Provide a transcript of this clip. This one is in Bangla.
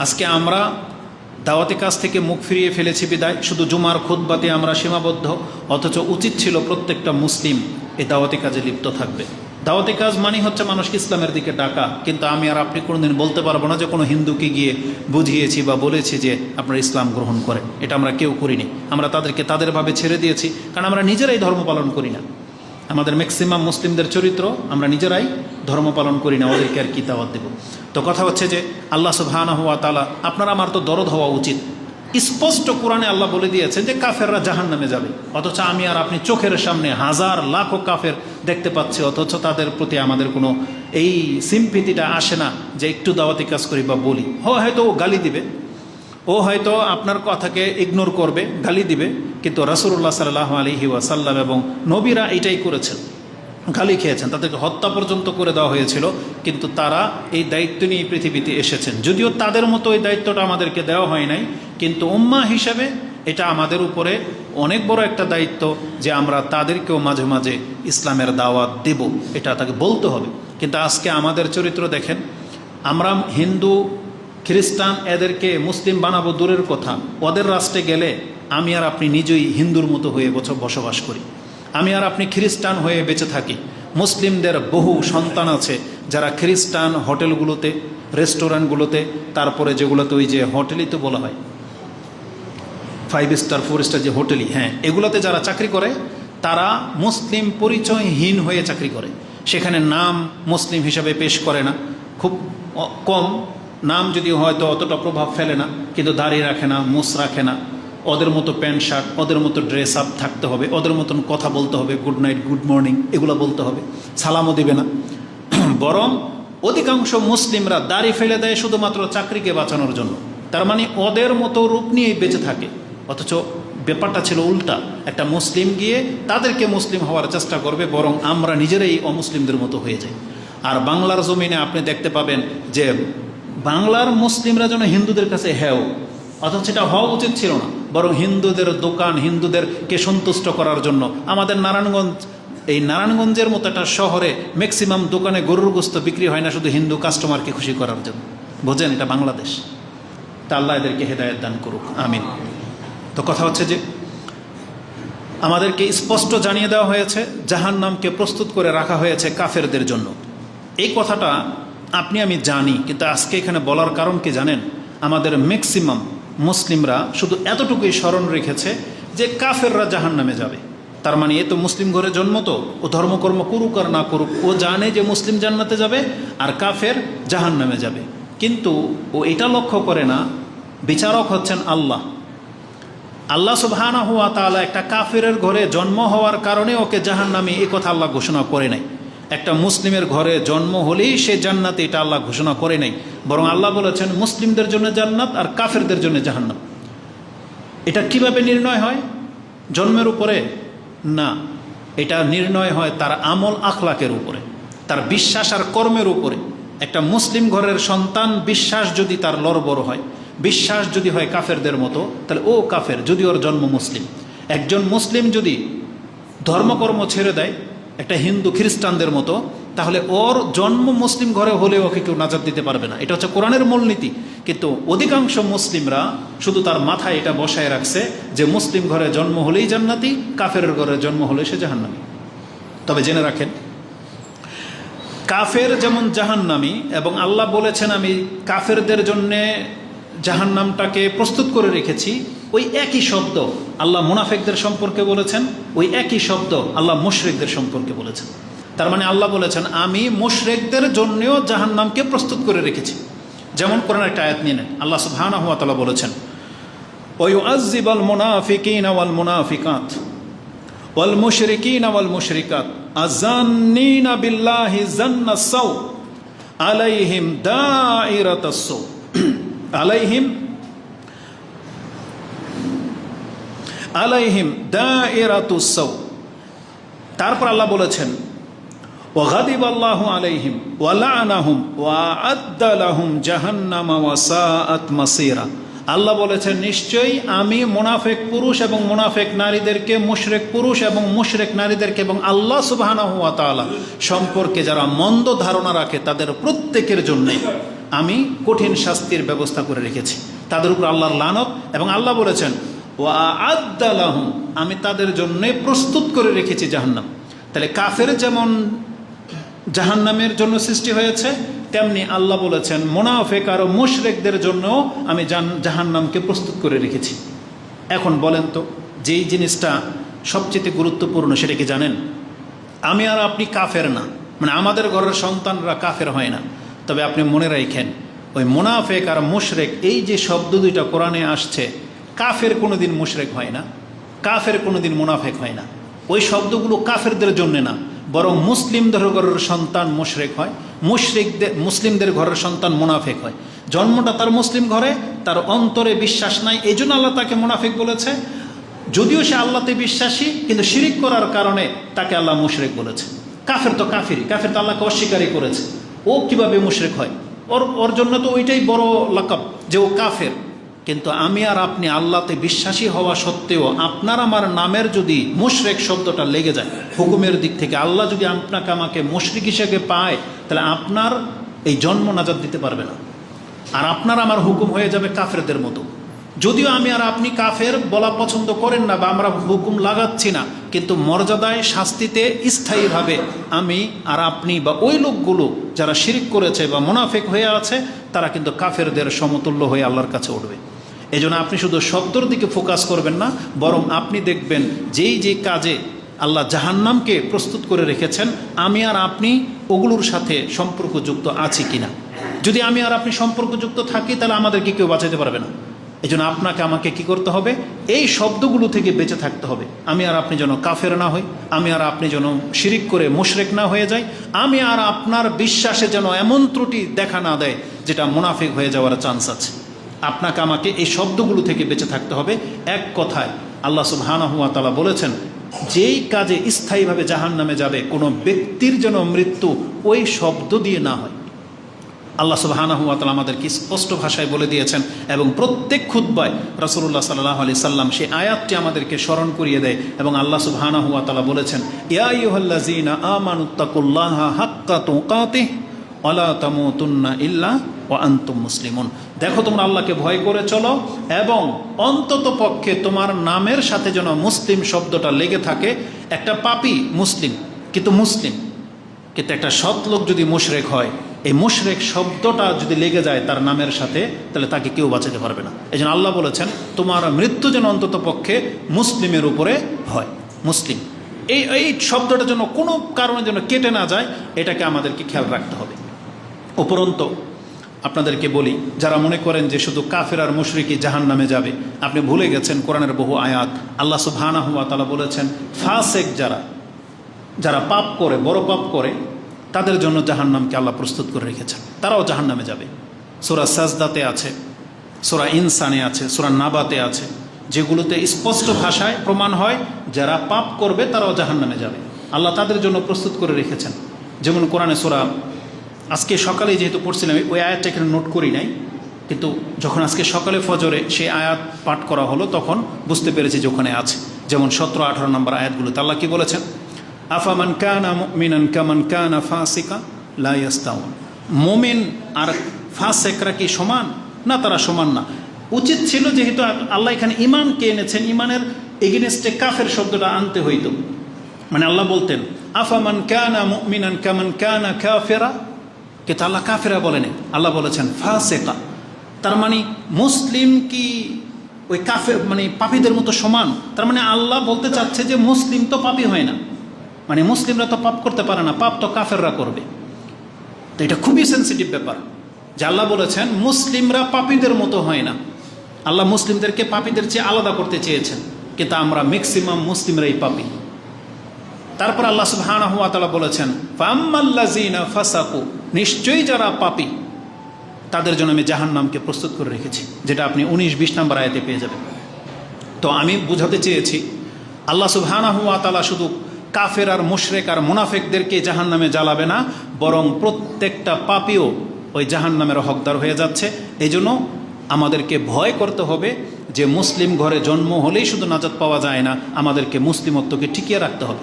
আজকে আমরা দাওয়াতি কাজ থেকে মুখ ফিরিয়ে ফেলেছি বিদায় শুধু জুমার খুতবাতে আমরা সীমাবদ্ধ, অথচ উচিত ছিল প্রত্যেকটা মুসলিম এই দাওয়াতি কাজে লিপ্ত থাকবে। দাওয়াতি কাজ মানে হচ্ছে মানুষকে ইসলামের দিকে ডাকা, কিন্তু আমি আর আপনি কোনোদিন বলতে পারবো না যে কোনো হিন্দুকে গিয়ে বুঝিয়েছি বা বলেছি যে আপনারা ইসলাম গ্রহণ করেন। এটা আমরা কেউ করিনি। আমরা তাদেরকে তাদেরভাবে ছেড়ে দিয়েছি, কারণ আমরা নিজেরাই ধর্ম পালন করি না। আমাদের ম্যাক্সিমাম মুসলিমদের চরিত্র আমরা নিজেরাই ধর্ম পালন করি না, ওদেরকে আর কি দাওয়াত দেব। তো কথা হচ্ছে যে আল্লাহ সুবহানাহু ওয়া তাআলা, আপনার আমার তো দরদ হওয়া উচিত। স্পষ্ট কোরআনে আল্লাহ বলে দিয়েছেন যে কাফেররা জাহান্নামে যাবে, অথচ আমি আর আপনি চোখের সামনে হাজার লাখো কাফের দেখতে পাচ্ছি, অথচ তাদের প্রতি আমাদের কোনো এই সিম্পিতিটা আসে না যে একটু দাওয়াতি কাজ করি বা বলি। হয়তো ও গালি দিবে, ও হয়তো আপনার কথাকে ইগনোর করবে, গালি দিবে, কিন্তু রাসূলুল্লাহ সাল্লাল্লাহু আলাইহি ওয়াসাল্লাম এবং নবীরা এটাই করেছেন, গালি খেয়েছেন, তাদেরকে হত্যা পর্যন্ত করে দেওয়া হয়েছিল, কিন্তু তারা এই দায়িত্ব নিয়ে পৃথিবীতে এসেছেন। যদিও তাদের মতো এই দায়িত্বটা আমাদেরকে দেওয়া হয় নাই, কিন্তু উম্মাহ হিসাবে এটা আমাদের উপরে অনেক বড় একটা দায়িত্ব যে আমরা তাদেরকেও মাঝে মাঝে ইসলামের দাওয়াত দেব, এটা তাকে বলতে হবে। কিন্তু আজকে আমাদের চরিত্র দেখেন, আমরা হিন্দু খ্রিস্টান এদেরকে মুসলিম বানাবো দূরের কথা, ওদের রাষ্ট্রে গেলে আমি আর আপনি নিজেই হিন্দুর মতো হয়ে বসবাস করি, আমি আর আপনি খ্রিস্টান হয়ে বেঁচে থাকি। মুসলিমদের বহু সন্তান আছে যারা খ্রিস্টান হোটেলগুলোতে, রেস্টুরেন্টগুলোতে, তারপরে যেগুলোতে ওই যে হোটেলই তো বলা হয় 5 স্টার 4 স্টার যে হোটেলই, হ্যাঁ, এগুলোতে যারা চাকরি করে তারা মুসলিম পরিচয়হীন হয়ে চাকরি করে। সেখানে নাম মুসলিম হিসাবে পেশ করে না, খুব কম নাম, যদিও হয়তো অতটা প্রভাব ফেলে না, কিন্তু দাড়ি রাখে না, মুছ রাখে না, ওদের মতো প্যান্ট শার্ট, ওদের মতো ড্রেস আপ থাকতে হবে, ওদের মতন কথা বলতে হবে, গুড নাইট গুড মর্নিং এগুলো বলতে হবে, সালামও দিবে না। বরং অধিকাংশ মুসলিমরা দাড়ি ফেলে দেয় শুধুমাত্র চাকরিকে বাঁচানোর জন্য, তার মানে ওদের মতো রূপ নিয়েই বেঁচে থাকে। অথচ ব্যাপারটা ছিল উল্টা, একটা মুসলিম গিয়ে তাদেরকে মুসলিম হওয়ার চেষ্টা করবে, বরং আমরা নিজেরাই অমুসলিমদের মতো হয়ে যাই। আর বাংলার জমিনে আপনি দেখতে পাবেন যে বাংলার মুসলিমরা যেন হিন্দুদের কাছে হেও, অথচ এটা হওয়া উচিত ছিল না, বরং হিন্দুদের দোকান, হিন্দুদেরকে সন্তুষ্ট করার জন্য। আমাদের নারায়ণগঞ্জের মতো একটা শহরে ম্যাক্সিমাম দোকানে গরুর গোস্ত বিক্রি হয় না শুধু হিন্দু কাস্টমারকে খুশি করার জন্য। বোঝেন, এটা বাংলাদেশ। তা আল্লাহ এদেরকে হেদায়েত দান করুক, আমিন। তো কথা হচ্ছে যে আমাদেরকে স্পষ্ট জানিয়ে দেওয়া হয়েছে জাহান্নামকে প্রস্তুত করে রাখা হয়েছে কাফেরদের জন্য। এই কথাটা আপনি আমি জানি, কিন্তু আজকে এখানে বলার কারণ কি জানেন? আমাদের ম্যাক্সিমাম মুসলিমরা শুধু এতটুকুই স্মরণ রেখেছে যে কাফেররা জাহান্নামে যাবে। তার মানে এ তো মুসলিম ঘরে জন্ম, তো ও ধর্মকর্ম করুক আর না করুক, ও জানে যে মুসলিম জান্নাতে যাবে আর কাফের জাহান্নামে যাবে। কিন্তু ও এটা লক্ষ্য করে না, বিচারক হচ্ছেন আল্লাহ। আল্লাহ সুবহানাহু ওয়া তাআলা একটা কাফেরের ঘরে জন্ম হওয়ার কারণে ওকে জাহান্নামী, এই কথা আল্লাহ ঘোষণা করে নাই। একটা মুসলিমের ঘরে জন্ম হলেই সে জান্নাতে, এটা আল্লাহ ঘোষণা করে নাই, বরং আল্লাহ বলেছেন মুসলিমদের জন্য জান্নাত আর কাফেরদের জন্য জাহান্নাম। এটা কিভাবে নির্ণয় হয়? জন্মের উপরে না, এটা নির্ণয় হয় তার আমল আখলাকের উপরে, তার বিশ্বাস আর কর্মের উপরে। একটা মুসলিম ঘরের সন্তান বিশ্বাস যদি তার লড়বড় হয়, বিশ্বাস যদি হয় কাফেরদের মতো, তাহলে ও কাফের, যদি ওর জন্ম মুসলিম। একজন মুসলিম যদি ধর্মকর্ম ছেড়ে দেয় একটা হিন্দু খ্রিস্টানদের মতো, তাহলে ওর জন্ম মুসলিম ঘরে হলে ওকে কেউ নাজাত দিতে পারবে না। এটা হচ্ছে কোরআনের মূলনীতি। কিন্তু অধিকাংশ মুসলিমরা শুধু তার মাথায় এটা বসায় রাখছে যে মুসলিম ঘরে জন্ম হলেই জান্নাতি, কাফেরের ঘরে জন্ম হলে সে জাহান্নামী। তবে জেনে রাখেন, কাফের যেমন জাহান্নামী, এবং আল্লাহ বলেছেন আমি কাফেরদের জন্যে জাহান্নামটাকে প্রস্তুত করে রেখেছি, ওই একই শব্দ আল্লাহ মুনাফিকদের সম্পর্কে বলেছেন, ওই একই শব্দ আল্লাহ মুশরিকদের সম্পর্কে বলেছেন। তার মানে আল্লাহ বলেছেন আমি মুশরিকদের জন্যও জাহান্নামকে প্রস্তুত করে রেখেছি। যেমন কোরআনের একটা আয়াত নিয়ে নেন, আল্লাহ সুবহানাহু ওয়া তাআলা বলেছেন ওয়ায়ুআযযিবুল মুনাফিকিনা ওয়াল মুনাফিকাত ওয়াল মুশরিকিনা ওয়াল মুশরিকাত আযান্নিনা বিল্লাহি যান্নাস সাউ আলাইহিম দাইরাতাস সাউ আলাইহিম দাইরাতুস সাউ। তারপর আল্লাহ বলেছেন ওয়াগাদিবাল্লাহু আলাইহিম ওয়া লাআনাহুম ওয়া আ'আদ্দা লাহুম জাহান্নামা ওয়া সাআত মাসীরা। আল্লাহ বলেছেন নিশ্চয়ই আমি মুনাফিক পুরুষ এবং মুনাফিক নারীদেরকে, মুশরিক পুরুষ এবং মুশরিক নারীদেরকে, এবং আল্লাহ সুবহানাহু ওয়া তাআলা সম্পর্কে যারা মন্দ ধারণা রাখে তাদের প্রত্যেকের জন্যই আমি কঠিন শাস্তির ব্যবস্থা করে রেখেছি, তাদের উপর আল্লাহর লানত। এবং আল্লাহ বলেছেন ওয়া আ'আদ্দা লাহুম, আমি তাদের জন্য প্রস্তুত করে রেখেছি জাহান্নাম। তাহলে কাফের যেমন জাহান্নামের জন্য সৃষ্টি হয়েছে, তেমনি আল্লাহ বলেছেন মুনাফিক আর মুশরিকদের জন্য আমি জাহান্নামকে প্রস্তুত করে রেখেছি। এখন বলেন তো, যেই জিনিসটা সবচেয়ে গুরুত্বপূর্ণ সেটা কি জানেন? আমি আর আপনি কাফের না, মানে আমাদের ঘরের সন্তানরা কাফের হয় না। তবে আপনি মনে রাখেন, ওই মুনাফিক আর মুশরিক এই যে শব্দ দুইটা কোরআনে আসছে, কাফের কোনোদিন মুশরিক হয় না, কাফের কোনোদিন মুনাফিক হয় না। ওই শব্দগুলো কাফেরদের জন্য না, বরং মুসলিমদের ঘরের সন্তান মুশরিক হয়, মুসলিমদের ঘরের সন্তান মুনাফিক হয়। জন্মটা তার মুসলিম ঘরে, তার অন্তরে বিশ্বাস নাই, এই জন্য আল্লাহ তাকে মুনাফিক বলেছে। যদিও সে আল্লাহতে বিশ্বাসী, কিন্তু শিরিক করার কারণে তাকে আল্লাহ মুশরিক বলেছে। কাফের তো কাফিরই, কাফের তো আল্লাহকে অস্বীকারই করেছে। ও কিভাবে মুশরিক হয়? ওর জন্য তো ওইটাই বড় লাকাব যে ও কাফের। কিন্তু আমি আর আপনি আল্লাহতে বিশ্বাসী হওয়া সত্ত্বেও আপনার আমার নামের যদি মুশরিক শব্দটা লেগে যায় হুকুমের দিক থেকে, আল্লাহ যদি আপনাকে আমাকে মুশরিক হিসেবে পায়, তাহলে আপনার এই জন্ম নাজাত দিতে পারবে না, আর আপনার আমার হুকুম হয়ে যাবে কাফেরদের মতো। যদিও আমি আর আপনি কাফের বলা পছন্দ করেন না বা আমরা হুকুম লাগাচ্ছি না, কিন্তু মর্যাদায় শাস্তিতে স্থায়ীভাবে আমি আর আপনি বা ওই লোকগুলো যারা শিরিক করেছে বা মুনাফিক হয়ে আছে, তারা কিন্তু কাফেরদের সমতুল্য হয়ে আল্লাহর কাছে উঠবে। এই জন্য আপনি শুধু শব্দর দিকে ফোকাস করবেন না, বরং আপনি দেখবেন যেই কাজে আল্লাহ জাহান্নামকে প্রস্তুত করে রেখেছেন, আমি আর আপনি ওগুলোর সাথে সম্পর্কযুক্ত আছি কিনা। যদি আমি আর আপনি সম্পর্কযুক্ত থাকি, তাহলে আমাদেরকে কেউ বাঁচাতে পারবে না। এই জন্য আপনাকে আমাকে কি করতে হবে? এই শব্দগুলো থেকে বেঁচে থাকতে হবে। আমি আর আপনি যেন কাফের না হই, আমি আর আপনি যেন শিরিক করে মুশরিক না হয়ে যাই, আমি আর আপনার বিশ্বাসে যেন এমন ত্রুটি দেখা না দেয় যেটা মুনাফিক হয়ে যাওয়ার চান্স আছে। আপনাকে আমাকে এই শব্দগুলো থেকে বেঁচে থাকতে হবে। এক কথায় আল্লাহ সুবহানাহু ওয়া তাআলা বলেছেন, যেই কাজে স্থায়ীভাবে জাহান্নামে যাবে কোনো ব্যক্তির যেন মৃত্যু ওই শব্দ দিয়ে না হয়। আল্লাহ সুবহানাহু ওয়া তাআলা আমাদেরকে স্পষ্ট ভাষায় বলে দিয়েছেন, এবং প্রত্যেক খুতবায় রাসূলুল্লাহ সাল্লাল্লাহু আলাইহি সাল্লাম সেই আয়াতটি আমাদেরকে স্মরণ করিয়ে দেয়। এবং আল্লাহ সুবহানাহু ওয়া তাআলা বলেছেন, ইয়া আইয়ুহাল্লাযীনা আমানুত্তাকুল্লাহা হাক্কা তুকাতিহি ওয়া লা তামুতুন্না ইল্লা ওয়া আনতুম মুসলিমুন। দেখো তোমরা আল্লাহকে ভয় করে চলো, এবং অন্তত পক্ষে তোমার নামের সাথে যেন মুসলিম শব্দটা লেগে থাকে। একটা পাপী মুসলিম, কিন্তু একটা সৎ লোক যদি মুশরিক হয়, এই মুশরিক শব্দটা যদি লেগে যায় তার নামের সাথে, তাহলে তাকে কেউ বাঁচাতে পারবে না। এই জন্য আল্লাহ বলেছেন, তোমার মৃত্যু যেন অন্তত পক্ষে মুসলিমের উপরে হয়। মুসলিম এই শব্দটা যেন কোনো কারণে যেন কেটে না যায়, এটাকে আমাদেরকে খেয়াল রাখতে হবে। উপরন্ত আপনাদেরকে বলি, যারা মনে করেন যে শুধু কাফের আর মুশরিকই জাহান্নামে যাবে, আপনি ভুলে গেছেন কোরআনের বহু আয়াত। আল্লাহ সুবহানাহু ওয়া তাআলা বলেছেন, ফাসিক যারা পাপ করে, বড় পাপ করে, তাদের জন্য জাহান্নামকে আল্লাহ প্রস্তুত করে রেখেছেন, তারাও জাহান্নামে যাবে। সূরা সাজদাতে আছে, সূরা ইনসানে আছে, সূরা নাবাতে আছে, যেগুলোতে স্পষ্ট ভাষায় প্রমাণ হয় যারা পাপ করবে তারাও জাহান্নামে যাবে, আল্লাহ তাদের জন্য প্রস্তুত করে রেখেছেন। যেমন কোরআনে সূরা, আজকে সকালে যেহেতু পড়ছিলাম ওই আয়াতটা এখানে নোট করি নাই, কিন্তু যখন আজকে সকালে ফজরে সেই আয়াত পাঠ করা হলো তখন বুঝতে পেরেছি যে ওখানে আছে। যেমন 17-18 নম্বর আয়াতগুলোতে আল্লাহ কি বলেছেন, আফামান কানা মুমিনান কামান কানা ফাসিকা লা ইয়াস্তাউন। মুমিন আর ফাসিকরা কি সমান? না, তারা সমান না। উচিত ছিল, যেহেতু আল্লাহ এখানে ঈমানকে এনেছেন, ঈমানের এগেইনস্টে কাফের শব্দটা আনতে হইতো। মানে আল্লাহ বলতেন আফামান কানা মুমিনান কামান কানা কাফিরা, কিন্তু আল্লাহ কাফেরা বলেনি, আল্লাহ বলেছেন ফাসিকা। তার মানে মুসলিম কি ওই কাফের মানে পাপীদের মতো সমান? তার মানে আল্লাহ বলতে চাচ্ছে যে মুসলিম তো পাপী হয় না, মানে মুসলিমরা তো পাপ করতে পারে না, পাপ তো কাফেররা করবে। তো এটা খুবই সেন্সিটিভ ব্যাপার যে আল্লাহ বলেছেন মুসলিমরা পাপীদের মতো হয় না। আল্লাহ মুসলিমদেরকে পাপীদের চেয়ে আলাদা করতে চেয়েছেন, কিন্তু আমরা ম্যাক্সিমাম মুসলিমরাই পাপী। তারপর আল্লাহ সুবহানাহু ওয়া তাআলা বলেছেন, ফাম্মাল্লাযীনা ফাসাকু, নিশ্চয়ই যারা পাপী তাদের জন্য আমি জাহান্নামকে প্রস্তুত করে রেখেছি, যেটা আপনি 19-20 নম্বর আয়াতে পেয়ে যাবেন। তো আমি বোঝাতে চেয়েছি, আল্লাহ সুবহানাহু ওয়া তাআলা শুধু কাফের আর মুশরিক আর মুনাফিকদেরকে জাহান্নামে জ্বালাবে না, বরং প্রত্যেকটা পাপীও ওই জাহান্নামের হকদার হয়ে যাচ্ছে। এই জন্য আমাদেরকে ভয় করতে হবে যে মুসলিম ঘরে জন্ম হলেই শুধু নাজাত পাওয়া যায় না, আমাদেরকে মুসলিমত্বকে টিকিয়ে রাখতে হবে।